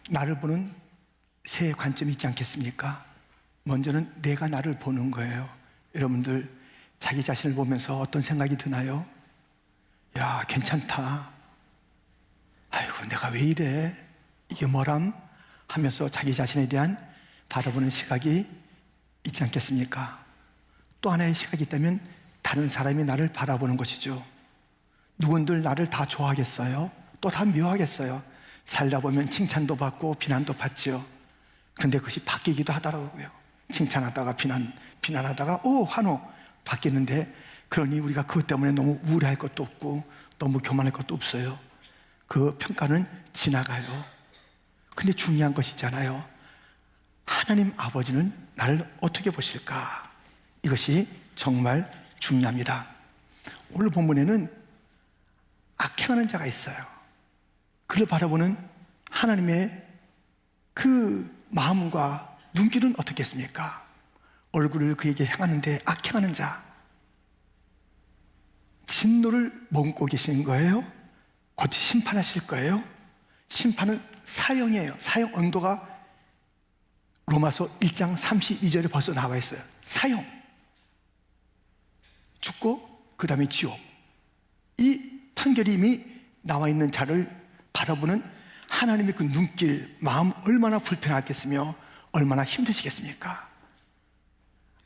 나를 보는 세 관점이 있지 않겠습니까? 먼저는 내가 나를 보는 거예요. 여러분들 자기 자신을 보면서 어떤 생각이 드나요? 야, 괜찮다. 아이고, 내가 왜 이래? 이게 뭐람? 하면서 자기 자신에 대한 바라보는 시각이 있지 않겠습니까? 또 하나의 시각이 있다면 다른 사람이 나를 바라보는 것이죠. 누군들 나를 다 좋아하겠어요? 또 다 미워하겠어요? 살다 보면 칭찬도 받고 비난도 받지요. 그런데 그것이 바뀌기도 하더라고요. 칭찬하다가 비난하다가 환호 바뀌는데, 그러니 우리가 그것 때문에 너무 우울해할 것도 없고 너무 교만할 것도 없어요. 그 평가는 지나가요. 근데 중요한 것이잖아요. 하나님 아버지는 나를 어떻게 보실까? 이것이 정말 중요합니다. 오늘 본문에는 악행하는 자가 있어요. 그를 바라보는 하나님의 그 마음과 눈길은 어떻겠습니까? 얼굴을 그에게 향하는데 악행하는 자, 진노를 머금고 계신 거예요? 곧 심판하실 거예요? 심판은 사형이에요. 사형 언도가 로마서 1장 32절에 벌써 나와 있어요. 사형, 죽고 그 다음에 지옥. 이 판결이 이미 나와 있는 자를 바라보는 하나님의 그 눈길, 마음 얼마나 불편하겠으며 얼마나 힘드시겠습니까?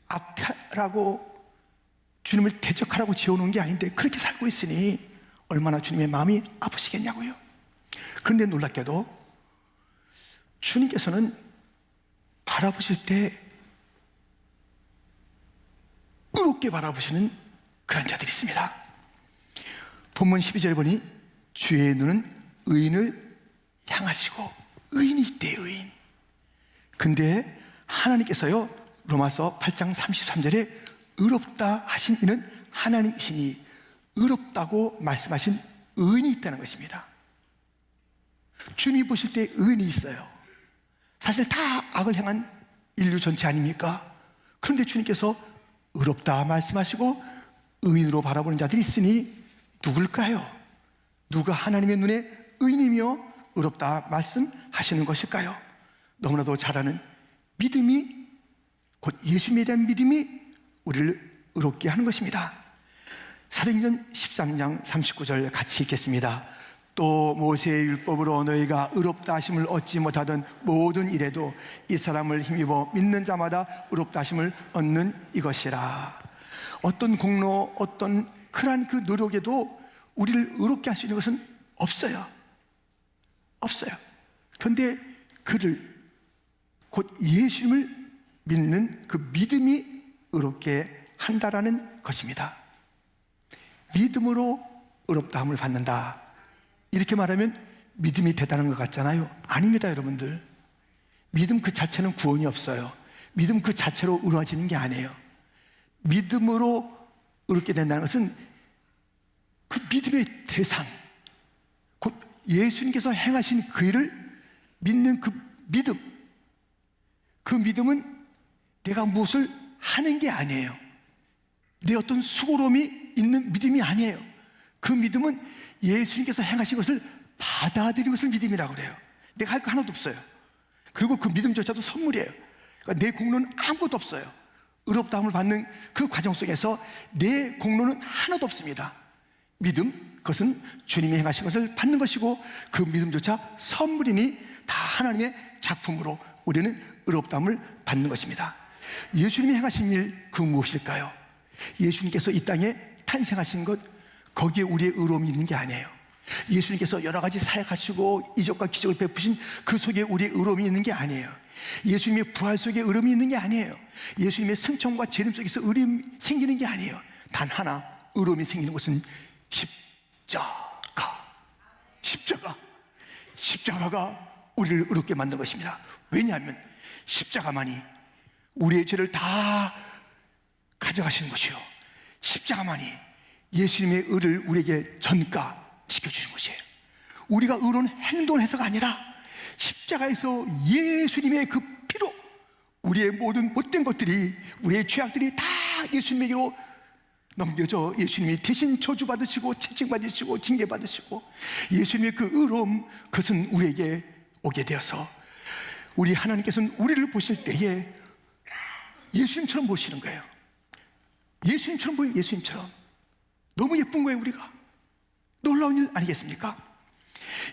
악하라고 주님을 대적하라고 지어놓은 게 아닌데 그렇게 살고 있으니 얼마나 주님의 마음이 아프시겠냐고요. 그런데 놀랍게도 주님께서는 바라보실 때 의롭게 바라보시는 그런 자들이 있습니다. 본문 12절에 보니 주의 눈은 의인을 향하시고, 의인이 있대요, 의인. 근데 하나님께서요, 로마서 8장 33절에 의롭다 하신 이는 하나님이시니, 의롭다고 말씀하신 의인이 있다는 것입니다. 주님이 보실 때 의인이 있어요. 사실 다 악을 향한 인류 전체 아닙니까? 그런데 주님께서 의롭다 말씀하시고 의인으로 바라보는 자들이 있으니 누굴까요? 누가 하나님의 눈에 의인이며 의롭다 말씀하시는 것일까요? 너무나도 잘 아는 믿음이, 곧 예수님에 대한 믿음이 우리를 의롭게 하는 것입니다. 사도행전 13장 39절 같이 읽겠습니다. 또 모세의 율법으로 너희가 의롭다 하심을 얻지 못하던 모든 일에도 이 사람을 힘입어 믿는 자마다 의롭다 하심을 얻는 이것이라. 어떤 공로, 어떤 그러한 그 노력에도 우리를 의롭게 할 수 있는 것은 없어요. 없어요. 그런데 그를, 곧 예수님을 믿는 그 믿음이 의롭게 한다라는 것입니다. 믿음으로 의롭다함을 받는다, 이렇게 말하면 믿음이 대단한 것 같잖아요. 아닙니다, 여러분들. 믿음 그 자체는 구원이 없어요. 믿음 그 자체로 의로워지는 게 아니에요. 믿음으로 의롭게 된다는 것은 그 믿음의 대상, 곧 예수님께서 행하신 그 일을 믿는 그 믿음, 그 믿음은 내가 무엇을 하는 게 아니에요. 내 어떤 수고로움이 있는 믿음이 아니에요. 그 믿음은 예수님께서 행하신 것을 받아들이는 것을 믿음이라고 그래요. 내가 할 거 하나도 없어요. 그리고 그 믿음조차도 선물이에요. 그러니까 내 공로는 아무것도 없어요. 의롭다함을 받는 그 과정 속에서 내 공로는 하나도 없습니다. 믿음, 그것은 주님이 행하신 것을 받는 것이고, 그 믿음조차 선물이니 다 하나님의 작품으로 우리는 의롭다함을 받는 것입니다. 예수님이 행하신 일, 그 무엇일까요? 예수님께서 이 땅에 탄생하신 것, 거기에 우리의 의로움이 있는 게 아니에요. 예수님께서 여러 가지 사역하시고 이적과 기적을 베푸신 그 속에 우리의 의로움이 있는 게 아니에요. 예수님의 부활 속에 의로움이 있는 게 아니에요. 예수님의 승천과 재림 속에서 의로움이 생기는 게 아니에요. 단 하나 의로움이 생기는 것은 십자가가 우리를 의롭게 만든 것입니다. 왜냐하면 십자가만이 우리의 죄를 다 가져가시는 것이요, 십자가만이 예수님의 의를 우리에게 전가시켜주신 것이에요. 우리가 의로운 행동을 해서가 아니라 십자가에서 예수님의 그 피로 우리의 모든 못된 것들이, 우리의 죄악들이 다 예수님에게로 넘겨져 예수님이 대신 저주받으시고 채찍받으시고 징계받으시고, 예수님의 그 의로움, 그것은 우리에게 오게 되어서 우리 하나님께서는 우리를 보실 때에 예수님처럼 보시는 거예요. 예수님처럼 보인 예수님처럼. 너무 예쁜 거예요. 우리가 놀라운 일 아니겠습니까?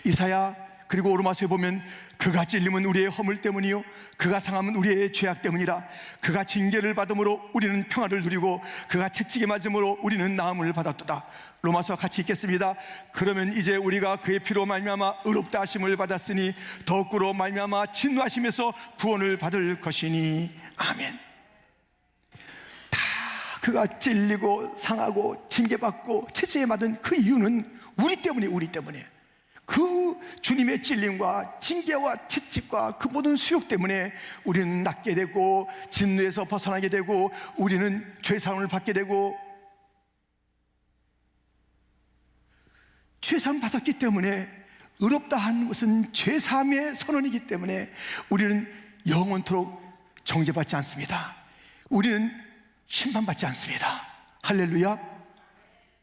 이사야 그리고 오르마서에 보면 그가 찔림은 우리의 허물 때문이요 그가 상함은 우리의 죄악 때문이라. 그가 징계를 받음으로 우리는 평화를 누리고 그가 채찍에 맞음으로 우리는 나음을 받았도다. 로마서 같이 읽겠습니다. 그러면 이제 우리가 그의 피로 말미암아 의롭다 하심을 받았으니 더욱으로 말미암아 진노하심에서 구원을 받을 것이니. 아멘. 다 그가 찔리고 상하고 징계받고 채찍에 맞은 그 이유는 우리 때문에, 우리 때문에. 그 주님의 찔림과 징계와 채찍과 그 모든 수욕 때문에 우리는 낫게 되고 진노에서 벗어나게 되고 우리는 죄사함을 받게 되고, 죄사함 받았기 때문에, 의롭다 하는 것은 죄사함의 선언이기 때문에 우리는 영원토록 정죄받지 않습니다. 우리는 심판받지 않습니다. 할렐루야.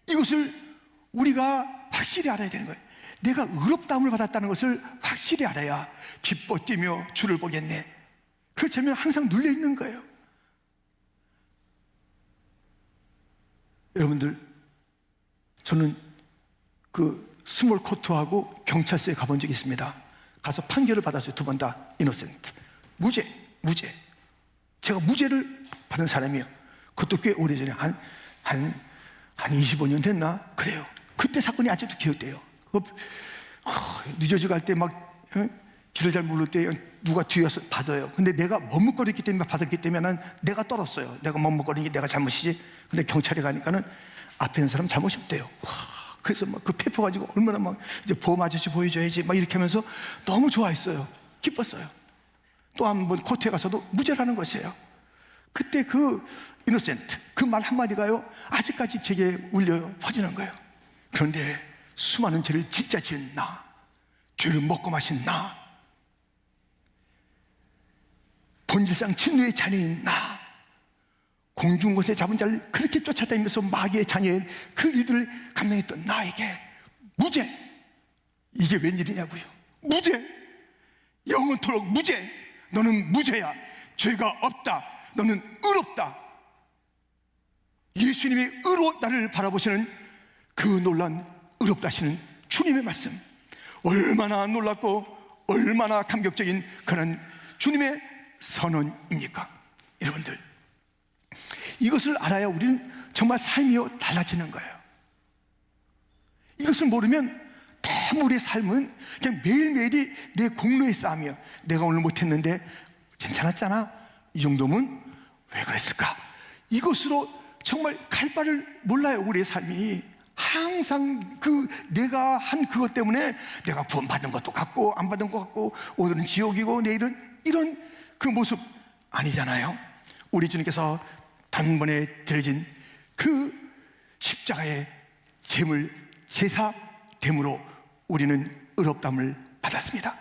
이것을 우리가 확실히 알아야 되는 거예요. 내가 의롭다함을 받았다는 것을 확실히 알아야 기뻐 뛰며 주를 보겠네. 그렇지 않으면 항상 눌려 있는 거예요. 여러분들, 저는 그 스몰 코트하고 경찰서에 가본 적이 있습니다. 가서 판결을 받았어요. 두 번 다 이노센트, 무죄. 제가 무죄를 받은 사람이에요. 그것도 꽤 오래전에 한 25년 됐나 그래요. 그때 사건이 아직도 기억돼요. 뉴저지 갈 때 막 길을 잘 모를 때 누가 뒤에서 받아요. 근데 내가 머뭇거렸기 때문에 받았기 때문에 난 내가 떨었어요. 내가 머뭇거리는 게 내가 잘못이지. 근데 경찰에 가니까는 앞에 있는 사람 잘못이 없대요. 그래서 막 그 페퍼 가지고 얼마나 막 이제 보험 아저씨 보여줘야지 막 이렇게 하면서 너무 좋아했어요. 기뻤어요. 또 한 번 코트에 가서도 무죄라는 것이에요. 그때 그 이노센트 그 말 한마디가요 아직까지 제게 울려요. 퍼지는 거예요. 그런데 수많은 죄를 진짜 지은 나, 죄를 먹고 마신 나, 본질상 진노의 자녀인 나, 공중곳에 잡은 자를 그렇게 쫓아다니면서 마귀의 자녀의 그 일들을 감당했던 나에게 무죄. 이게 웬일이냐고요. 무죄. 영원토록 무죄. 너는 무죄야. 죄가 없다. 너는 의롭다. 예수님이 의로 나를 바라보시는 그 놀란 의롭다 하시는 주님의 말씀, 얼마나 놀랍고 얼마나 감격적인 그런 주님의 선언입니까? 여러분들, 이것을 알아야 우리는 정말 삶이 달라지는 거예요. 이것을 모르면 너무 우리의 삶은 그냥 매일매일이 내 공로의 싸움이에요. 내가 오늘 못했는데 괜찮았잖아, 이 정도면 왜 그랬을까? 이것으로 정말 갈 바를 몰라요. 우리의 삶이 항상 그 내가 한 그것 때문에 내가 구원받은 것도 같고 안 받은 것 같고 오늘은 지옥이고 내일은 이런 그 모습 아니잖아요. 우리 주님께서 단번에 드려진 그 십자가의 제물 제사됨으로 우리는 의롭다함을 받았습니다.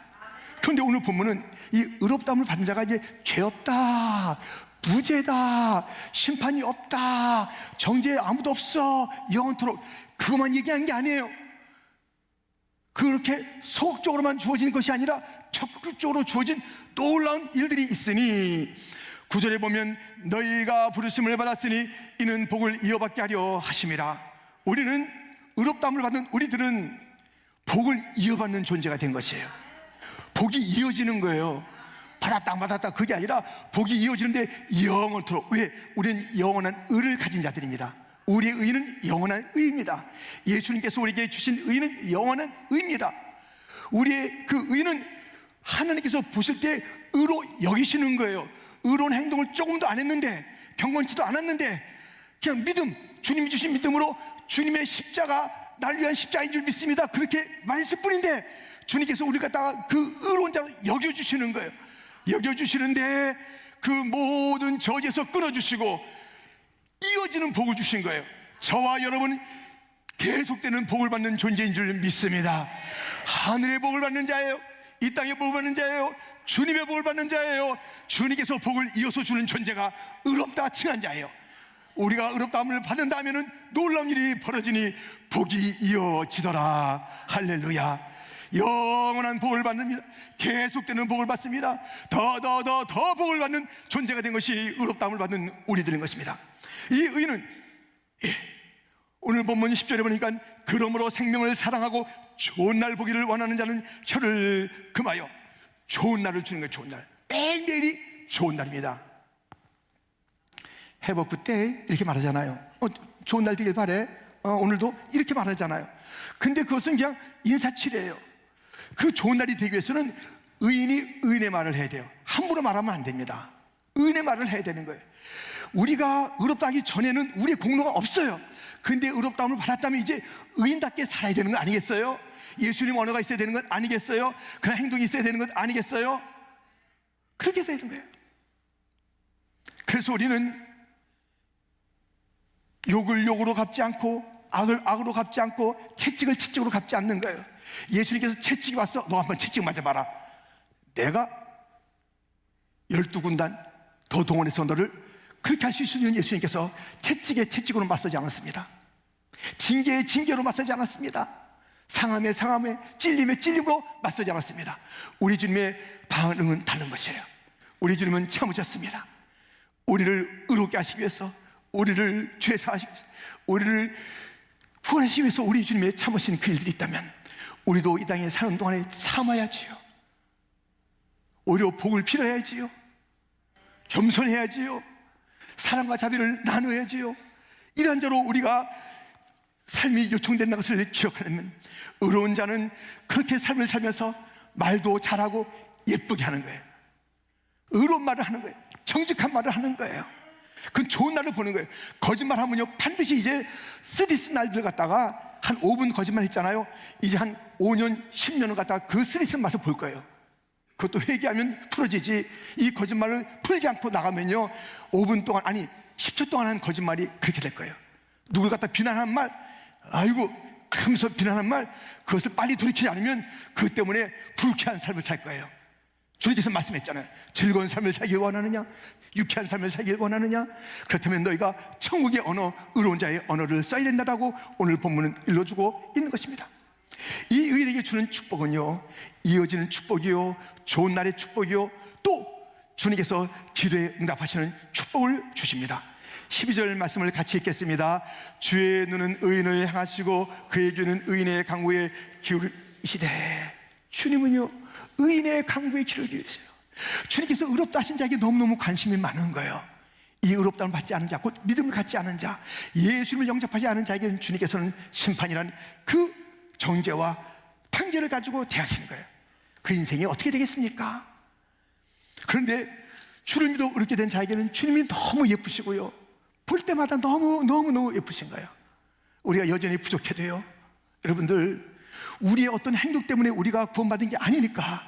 그런데 오늘 본문은 이 의롭다함을 받은 자가 이제 죄 없다, 무죄다, 심판이 없다, 정죄 아무도 없어, 영원토록, 그것만 얘기한 게 아니에요. 그렇게 소극적으로만 주어진 것이 아니라 적극적으로 주어진 놀라운 일들이 있으니 9절에 보면 너희가 부르심을 받았으니 이는 복을 이어받게 하려 하심이라. 우리는 의롭다함을 받은 우리들은 복을 이어받는 존재가 된 것이에요. 복이 이어지는 거예요. 받았다 안 받았다 그게 아니라 복이 이어지는데 영원토록. 왜? 우리는 영원한 의를 가진 자들입니다. 우리의 의는 영원한 의입니다. 예수님께서 우리에게 주신 의는 영원한 의입니다. 우리의 그 의는 하나님께서 보실 때 의로 여기시는 거예요. 의로운 행동을 조금도 안 했는데, 경건치도 않았는데 그냥 믿음, 주님이 주신 믿음으로 주님의 십자가, 날 위한 십자가인 줄 믿습니다, 그렇게 말했을 뿐인데 주님께서 우리 갖다가 그 의로운 자로 여겨주시는 거예요. 여겨주시는데 그 모든 저지에서 끊어주시고 이어지는 복을 주신 거예요. 저와 여러분 계속되는 복을 받는 존재인 줄 믿습니다. 하늘의 복을 받는 자예요. 이 땅의 복을 받는 자예요. 주님의 복을 받는 자예요. 주님께서 복을 이어서 주는 존재가 의롭다 칭한 자예요. 우리가 의롭다함을 받는다면 놀라운 일이 벌어지니 복이 이어지더라. 할렐루야. 영원한 복을 받습니다. 계속되는 복을 받습니다. 더 복을 받는 존재가 된 것이 의롭다함을 받는 우리들인 것입니다. 이 의는 오늘 본문 10절에 보니까 그러므로 생명을 사랑하고 좋은 날 보기를 원하는 자는 혀를 금하여, 좋은 날을 주는 거예요. 좋은 날, 매일매일이 좋은 날입니다. 해버프 때 이렇게 말하잖아요. 좋은 날 되길 바래. 오늘도 이렇게 말하잖아요. 근데 그것은 그냥 인사치레예요. 그 좋은 날이 되기 위해서는 의인이 의인의 말을 해야 돼요. 함부로 말하면 안 됩니다. 의인의 말을 해야 되는 거예요. 우리가 의롭다 하기 전에는 우리의 공로가 없어요. 근데 의롭다함을 받았다면 이제 의인답게 살아야 되는 거 아니겠어요? 예수님 언어가 있어야 되는 건 아니겠어요? 그런 행동이 있어야 되는 건 아니겠어요? 그렇게 되는 거예요. 그래서 우리는 욕을 욕으로 갚지 않고, 악을 악으로 갚지 않고, 채찍을 채찍으로 갚지 않는 거예요. 예수님께서 채찍이 왔어, 너 한번 채찍 맞아봐라. 내가 12군단 더 동원해서 너를 그렇게 할 수 있으면 예수님께서 채찍에 채찍으로 맞서지 않았습니다. 징계에 징계로 맞서지 않았습니다. 상함에 상함에, 찔림에 찔림으로 맞서지 않았습니다. 우리 주님의 반응은 다른 것이에요. 우리 주님은 참으셨습니다. 우리를 의롭게 하시기 위해서, 우리를 죄사하시기 위해서, 우리를 구원하시기 위해서 우리 주님의 참으신 그 일들이 있다면 우리도 이 땅에 사는 동안에 참아야지요. 오히려 복을 빌어야지요. 겸손해야지요. 사랑과 자비를 나누어야지요. 이런 자로 우리가 삶이 요청된다는 것을 기억하면, 의로운 자는 그렇게 삶을 살면서 말도 잘하고 예쁘게 하는 거예요. 의로운 말을 하는 거예요. 정직한 말을 하는 거예요. 그건 좋은 날을 보는 거예요. 거짓말하면요 반드시 이제 쓰디쓴 날들 갖다가 한 5분 거짓말 했잖아요. 이제 한 5년 10년을 갖다가 그 쓰디쓴 맛을 볼 거예요. 그것도 회개하면 풀어지지, 이 거짓말을 풀지 않고 나가면요 5분 동안, 아니 10초 동안 한 거짓말이 그렇게 될 거예요. 누굴 갖다 비난하는 말, 아이고 하면서 비난하는 말, 그것을 빨리 돌이키지 않으면 그것 때문에 불쾌한 삶을 살 거예요. 주님께서 말씀했잖아요. 즐거운 삶을 살길 원하느냐, 유쾌한 삶을 살길 원하느냐, 그렇다면 너희가 천국의 언어, 의로운 자의 언어를 써야 된다고 오늘 본문은 일러주고 있는 것입니다. 이 의인에게 주는 축복은요, 이어지는 축복이요, 좋은 날의 축복이요, 또 주님께서 기도에 응답하시는 축복을 주십니다. 12절 말씀을 같이 읽겠습니다. 주의 눈은 의인을 향하시고 그의 귀는 의인의 강구에 기울이시되. 주님은요 의인의 강구에 귀를 기울이세요. 주님께서 의롭다 하신 자에게 너무너무 관심이 많은 거예요. 이 의롭다함을 받지 않은 자, 곧 믿음을 갖지 않은 자, 예수님을 영접하지 않은 자에게는 주님께서는 심판이라는 그 정죄와 판결을 가지고 대하시는 거예요. 그 인생이 어떻게 되겠습니까? 그런데 주를 믿어 의롭게 된 자에게는 주님이 너무 예쁘시고요, 볼 때마다 너무 예쁘신 거예요. 우리가 여전히 부족해도요, 여러분들, 우리의 어떤 행동 때문에 우리가 구원받은 게 아니니까,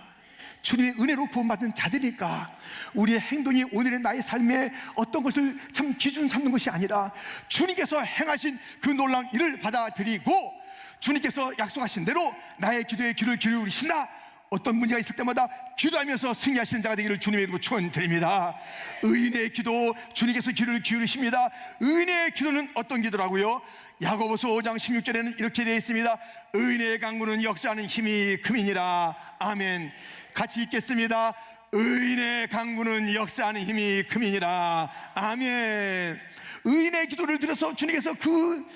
주님의 은혜로 구원받은 자들이니까, 우리의 행동이 오늘의 나의 삶에 어떤 것을 참 기준 삼는 것이 아니라 주님께서 행하신 그 놀라운 일을 받아들이고 주님께서 약속하신 대로 나의 기도에 귀를 기울이신다. 어떤 문제가 있을 때마다 기도하면서 승리하시는 자가 되기를 주님의 이름으로 축원드립니다. 의인의 기도, 주님께서 귀를 기울이십니다. 의인의 기도는 어떤 기도라고요? 야고보서 5장 16절에는 이렇게 되어 있습니다. 의인의 강구는 역사하는 힘이 금이니라. 아멘. 같이 읽겠습니다. 의인의 강구는 역사하는 힘이 금이니라. 아멘. 의인의 기도를 들어서 주님께서 그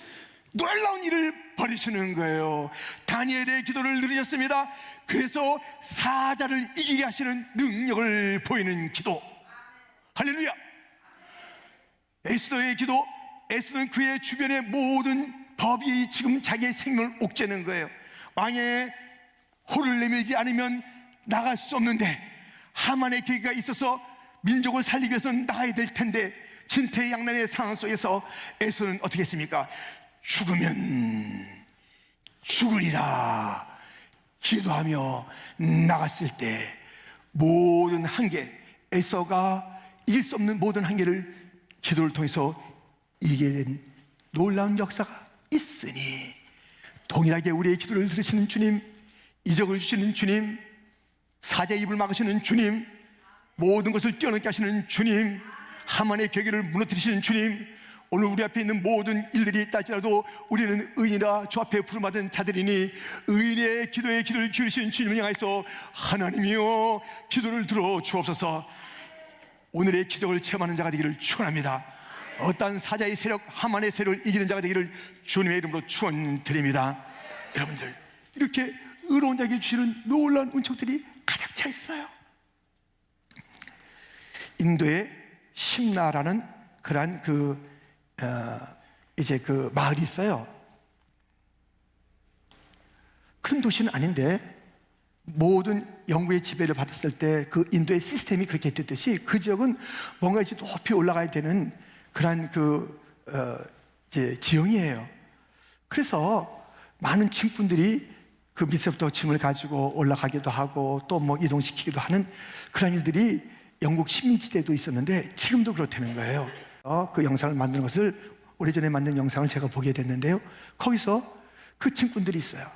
놀라운 일을 벌이시는 거예요. 다니엘의 기도를 누리셨습니다. 그래서 사자를 이기게 하시는 능력을 보이는 기도. 할렐루야. 에스더의 기도, 에스더는 그의 주변의 모든 법이 지금 자기의 생명을 옥죄는 거예요. 왕의 호를 내밀지 않으면 나갈 수 없는데, 하만의 계기가 있어서 민족을 살리기 위해서는 나가야 될 텐데, 진퇴양난의 상황 속에서 에스더는 어떻게 했습니까? 죽으면 죽으리라 기도하며 나갔을 때 모든 한계, 에서가 이길 수 없는 모든 한계를 기도를 통해서 이기게 된 놀라운 역사가 있으니, 동일하게 우리의 기도를 들으시는 주님, 이적을 주시는 주님, 사자의 입을 막으시는 주님, 모든 것을 뛰어넘게 하시는 주님, 하만의 계기를 무너뜨리시는 주님, 오늘 우리 앞에 있는 모든 일들이 있다 할지라도 우리는 의인이라 주 앞에 부름받은 자들이니 의인의 기도에 기도를 기울이신 주님을 향해서 하나님이여 기도를 들어 주옵소서. 오늘의 기적을 체험하는 자가 되기를 축원합니다. 어떠한 사자의 세력, 하만의 세력을 이기는 자가 되기를 주님의 이름으로 축원드립니다. 여러분들, 이렇게 의로운 자에게 주시는 놀라운 은총들이 가득 차 있어요. 인도에 심나라는 그러한 이제 그 마을이 있어요. 큰 도시는 아닌데 모든 영국의 지배를 받았을 때 그 인도의 시스템이 그렇게 됐듯이 그 지역은 뭔가 이제 높이 올라가야 되는 그러한 이제 지형이에요. 그래서 많은 친구들이 그 밑에부터 짐을 가지고 올라가기도 하고 또 뭐 이동시키기도 하는 그런 일들이 영국 식민지대도 있었는데 지금도 그렇다는 거예요. 그 영상을 만드는 것을 오래전에 만든 영상을 제가 보게 됐는데요. 거기서 그 짐꾼들이 있어요.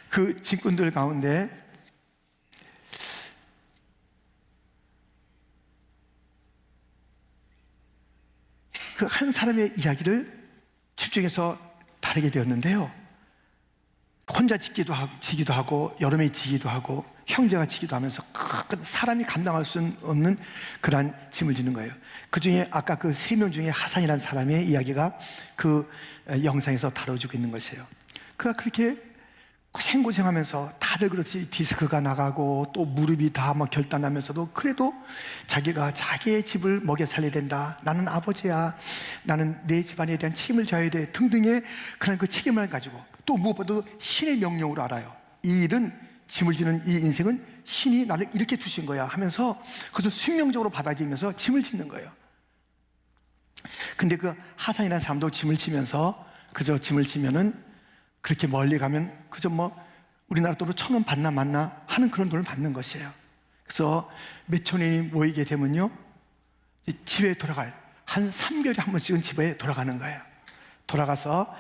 그 짐꾼들 가운데 그 한 사람의 이야기를 집중해서 다루게 되었는데요. 혼자 지기도 하고 여러 명이 지기도 하고 형제가 지기도 하면서 사람이 감당할 수 없는 그러한 짐을 지는 거예요. 그 중에 아까 그 3명 중에 하산이라는 사람의 이야기가 그 영상에서 다뤄지고 있는 것이에요. 그가 그렇게 고생하면서 다들 그렇지 디스크가 나가고 또 무릎이 다 막 결단하면서도 그래도 자기가 자기의 집을 먹여 살려야 된다. 나는 아버지야. 나는 내 집안에 대한 책임을 져야 돼. 등등의 그런 그 책임을 가지고 또 무엇보다도 신의 명령으로 알아요. 이 일은 짐을 지는 이 인생은 신이 나를 이렇게 주신 거야 하면서 그것을 숙명적으로 받아들이면서 짐을 짓는 거예요. 근데 그 하산이라는 사람도 짐을 지면서 그저 짐을 지면은 그렇게 멀리 가면 그저 뭐 우리나라 돈으로 1,000원 받나 맞나 하는 그런 돈을 받는 것이에요. 그래서 몇 천원이 모이게 되면요 집에 돌아갈 한 3개월에 한 번씩은 집에 돌아가는 거예요. 돌아가서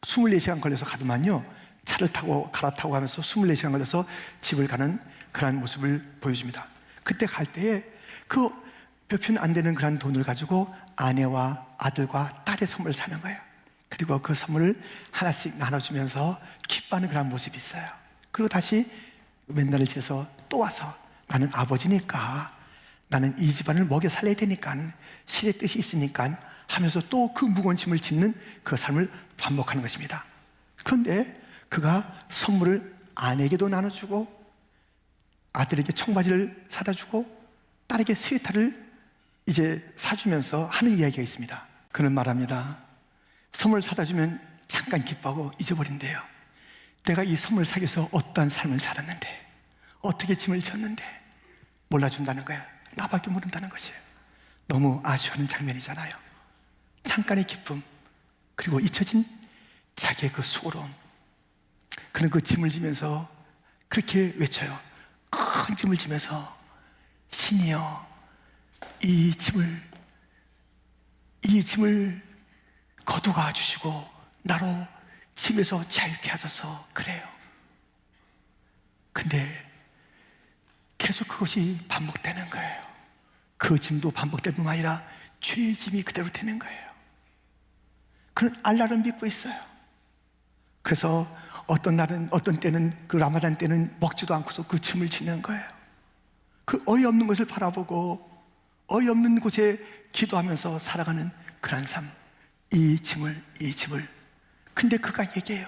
24시간 걸려서 가더만요 차를 타고 갈아타고 하면서 24시간 걸려서 집을 가는 그런 모습을 보여줍니다. 그때 갈 때에 그 몇 푼 안 되는 그런 돈을 가지고 아내와 아들과 딸의 선물을 사는 거예요. 그리고 그 선물을 하나씩 나눠주면서 기뻐하는 그런 모습이 있어요. 그리고 다시 맨날을 지내서 또 와서 나는 아버지니까 나는 이 집안을 먹여 살려야 되니까 신의 뜻이 있으니까 하면서 또 그 무거운 짐을 짓는 그 삶을 반복하는 것입니다. 그런데 그가 선물을 아내에게도 나눠주고 아들에게 청바지를 사다 주고 딸에게 스웨터를 이제 사주면서 하는 이야기가 있습니다. 그는 말합니다. 선물 사다 주면 잠깐 기뻐하고 잊어버린대요. 내가 이 선물 사기 위해서 어떠한 삶을 살았는데 어떻게 짐을 졌는데 몰라준다는 거야. 나밖에 모른다는 것이에요. 너무 아쉬워하는 장면이잖아요. 잠깐의 기쁨 그리고 잊혀진 자기의 그 수고로움. 그는 그 짐을 지면서 그렇게 외쳐요. 큰 짐을 지면서 신이여 이 짐을 거두가 주시고 나로 짐에서 자유케 하소서. 그래요. 근데 계속 그것이 반복되는 거예요. 그 짐도 반복될 뿐만 아니라 죄의 짐이 그대로 되는 거예요. 그는 알라를 믿고 있어요. 그래서 어떤 날은 어떤 때는 그 라마단 때는 먹지도 않고서 그 짐을 지는 거예요. 그 어이없는 것을 바라보고 어이없는 곳에 기도하면서 살아가는 그런 삶. 이 짐을 근데 그가 얘기해요.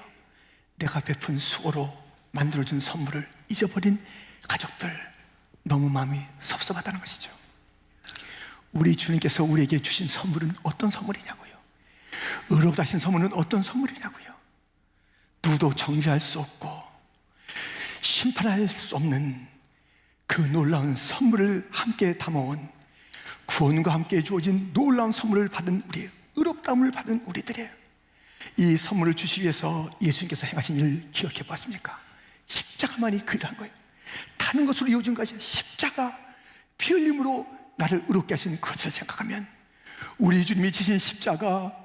내가 베푼 수고로 만들어준 선물을 잊어버린 가족들 너무 마음이 섭섭하다는 것이죠. 우리 주님께서 우리에게 주신 선물은 어떤 선물이냐고요. 의롭다 하신 선물은 어떤 선물이냐고요. 누구도 정죄할 수 없고 심판할 수 없는 그 놀라운 선물을 함께 담아온 구원과 함께 주어진 놀라운 선물을 받은 우리 의롭다함을 받은 우리들이에요. 이 선물을 주시기 위해서 예수님께서 행하신 일을 기억해 보았습니까? 십자가만이 그 일한 거예요. 다른 것으로 이어진 것이 십자가 피 흘림으로 나를 의롭게 하신 그것을 생각하면 우리 주님이 지신 십자가,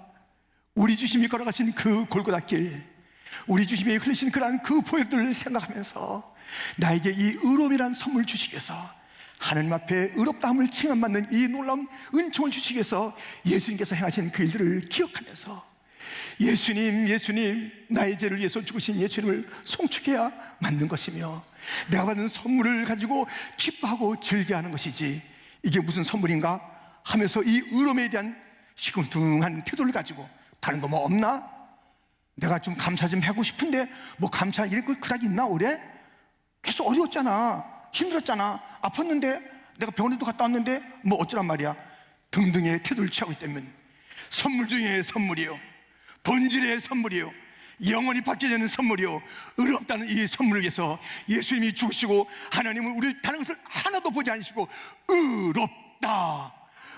우리 주님이 걸어가신 그 골고다 길, 우리 주님이 흘리신 그러한 그 보혈들을 생각하면서 나에게 이 의로움이라는 선물을 주시기 위해서 하나님 앞에 의롭다함을 칭함받는 이 놀라운 은총을 주시기 위해서 예수님께서 행하신 그 일들을 기억하면서 예수님, 예수님, 나의 죄를 위해서 죽으신 예수님을 송축해야 만든 것이며 내가 받은 선물을 가지고 기뻐하고 즐겨하는 것이지 이게 무슨 선물인가 하면서 이 의로움에 대한 시큰둥한 태도를 가지고 다른 거 뭐 없나? 내가 좀 감사 좀 하고 싶은데 뭐 감사할 일이 그닥 있나 올해? 계속 어려웠잖아, 힘들었잖아, 아팠는데 내가 병원에도 갔다 왔는데 뭐 어쩌란 말이야 등등의 태도를 취하고 있다면 선물 중에 선물이요, 본질의 선물이요, 영원히 받게 되는 선물이요, 의롭다는 이 선물을 위해서 예수님이 죽으시고 하나님은 우리를 다른 것을 하나도 보지 않으시고 의롭다,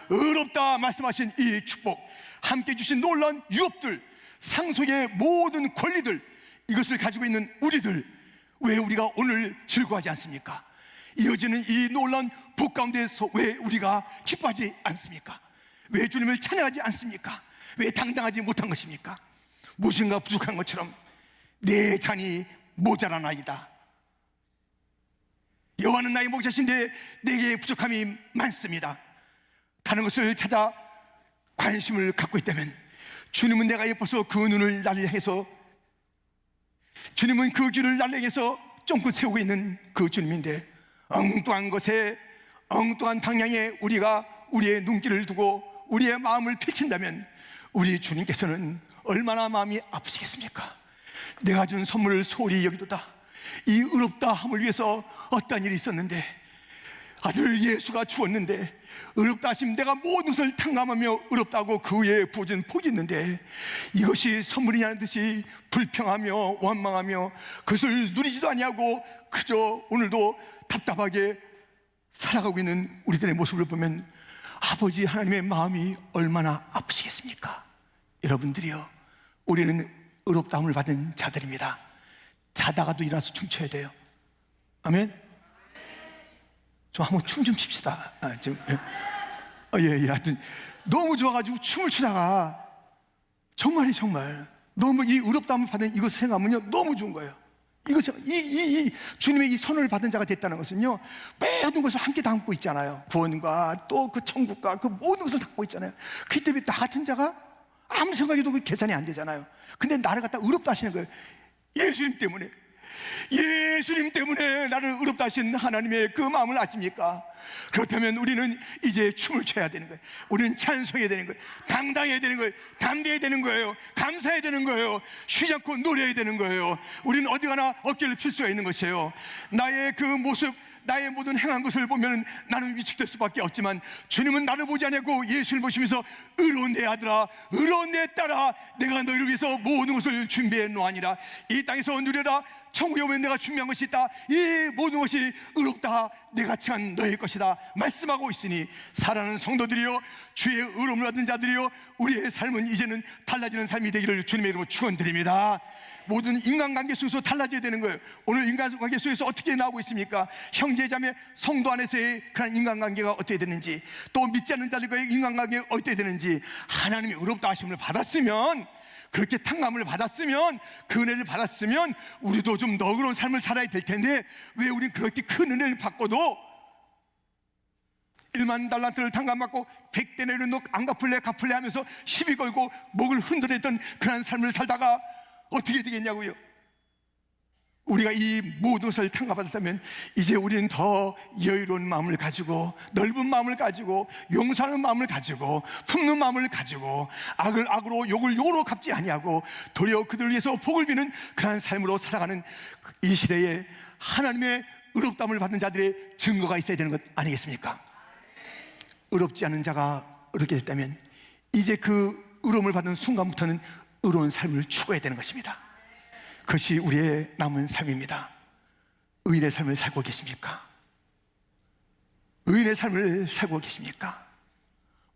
의롭다 말씀하신 이 축복, 함께 주신 놀라운 유업들, 상속의 모든 권리들, 이것을 가지고 있는 우리들, 왜 우리가 오늘 즐거워하지 않습니까? 이어지는 이 놀라운 복 가운데서 왜 우리가 기뻐하지 않습니까? 왜 주님을 찬양하지 않습니까? 왜 당당하지 못한 것입니까? 무엇인가 부족한 것처럼 내 잔이 모자라나이다. 여호와는 나의 목자신데 내게 부족함이 많습니다. 다른 것을 찾아 관심을 갖고 있다면 주님은 내가 예뻐서 그 눈을 나를 향해서, 주님은 그 귀를 나를 향해서 쫑긋 세우고 있는 그 주님인데 엉뚱한 것에, 엉뚱한 방향에 우리가 우리의 눈길을 두고 우리의 마음을 펼친다면 우리 주님께서는 얼마나 마음이 아프시겠습니까? 내가 준 선물을 소홀히 여기도다. 이 의롭다 함을 위해서 어떤 일이 있었는데, 아들 예수가 죽었는데 의롭다 하심 내가 모든 것을 탕감하며 의롭다고 그 위에 부어진 복이 있는데 이것이 선물이냐는 듯이 불평하며 원망하며 그것을 누리지도 아니하고 그저 오늘도 답답하게 살아가고 있는 우리들의 모습을 보면 아버지 하나님의 마음이 얼마나 아프시겠습니까? 여러분들이요, 우리는 의롭다함을 받은 자들입니다. 자다가도 일어나서 춤춰야 돼요. 아멘. 좀 한번 춤 좀 춥시다. 하여튼 너무 좋아가지고 춤을 추다가 정말 너무 이 의롭다함을 받은 이것을 생각하면요 너무 좋은 거예요. 이것이 이 주님의 이 선을 받은 자가 됐다는 것은요 모든 것을 함께 담고 있잖아요. 구원과 또 그 천국과 그 모든 것을 담고 있잖아요. 그 때문에 나 같은 자가 아무 생각해도 그 계산이 안 되잖아요. 근데 나를 갖다 의롭다 하시는 거예요. 예수님 때문에. 예수님 때문에 나를 의롭다 하신 하나님의 그 마음을 아십니까? 그렇다면 우리는 이제 춤을 춰야 되는 거예요. 우리는 찬송해야 되는 거예요. 당당해야 되는 거예요. 담대해야 되는 거예요. 감사해야 되는 거예요. 쉬지 않고 노래해야 되는 거예요. 우리는 어디 가나 어깨를 필 수가 있는 것이에요. 나의 그 모습, 나의 모든 행한 것을 보면 나는 위축될 수밖에 없지만 주님은 나를 보지 않고 예수를 보시면서 의로운 내 아들아, 의로운 내 딸아, 내가 너희를 위해서 모든 것을 준비해 놓으니라. 이 땅에서 누려라. 천국에 오면 내가 준비한 것이 있다. 이 모든 것이 의롭다. 내가 칭한 너의 것이다 말씀하고 있으니 사랑하는 성도들이여, 주의 의로움을 받은 자들이여, 우리의 삶은 이제는 달라지는 삶이 되기를 주님의 이름으로 축원드립니다. 모든 인간관계 속에서 달라져야 되는 거예요. 오늘 인간관계 속에서 어떻게 나오고 있습니까? 형제자매 성도 안에서의 그런 인간관계가 어떻게 되는지, 또 믿지 않는 자들과의 인간관계가 어떻게 되는지, 하나님이 의롭다 하심을 받았으면, 그렇게 탕감을 받았으면, 그 은혜를 받았으면 우리도 좀 너그러운 삶을 살아야 될 텐데 왜 우리는 그렇게 큰 은혜를 받고도 1만 달란트를 탕감받고 100데나리온 안 갚을래 하면서 시비 걸고 목을 흔들었던 그런 삶을 살다가 어떻게 되겠냐고요. 우리가 이 모든 것을 탕감받았다면 이제 우리는 더 여유로운 마음을 가지고, 넓은 마음을 가지고, 용서하는 마음을 가지고, 품는 마음을 가지고, 악을 악으로 욕을 욕으로 갚지 아니하고 도리어 그들을 위해서 복을 비는 그러한 삶으로 살아가는 이 시대에 하나님의 의롭다함을 받는 자들의 증거가 있어야 되는 것 아니겠습니까? 의롭지 않은 자가 의롭게 됐다면 이제 그 의로움을 받는 순간부터는 의로운 삶을 추구해야 되는 것입니다. 그것이 우리의 남은 삶입니다. 의인의 삶을 살고 계십니까? 의인의 삶을 살고 계십니까?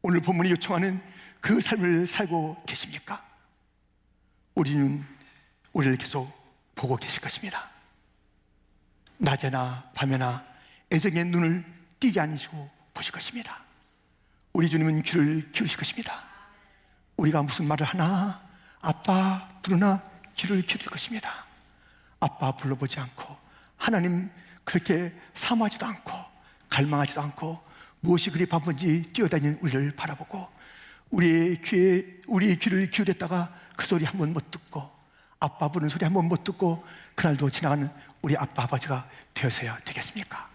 오늘 본문이 요청하는 그 삶을 살고 계십니까? 우리는 우리를 계속 보고 계실 것입니다. 낮에나 밤에나 애정의 눈을 띄지 않으시고 보실 것입니다. 우리 주님은 귀를 기울이실 것입니다. 우리가 무슨 말을 하나, 아빠 부르나 귀를 기울일 것입니다. 아빠 불러보지 않고, 하나님 그렇게 사모하지도 않고, 갈망하지도 않고 무엇이 그리 바쁜지 뛰어다니는 우리를 바라보고 우리의 귀를 기울였다가 그 소리 한 번 못 듣고 아빠 부르는 소리 한 번 못 듣고 그날도 지나가는 우리 아빠 아버지가 되어서야 되겠습니까?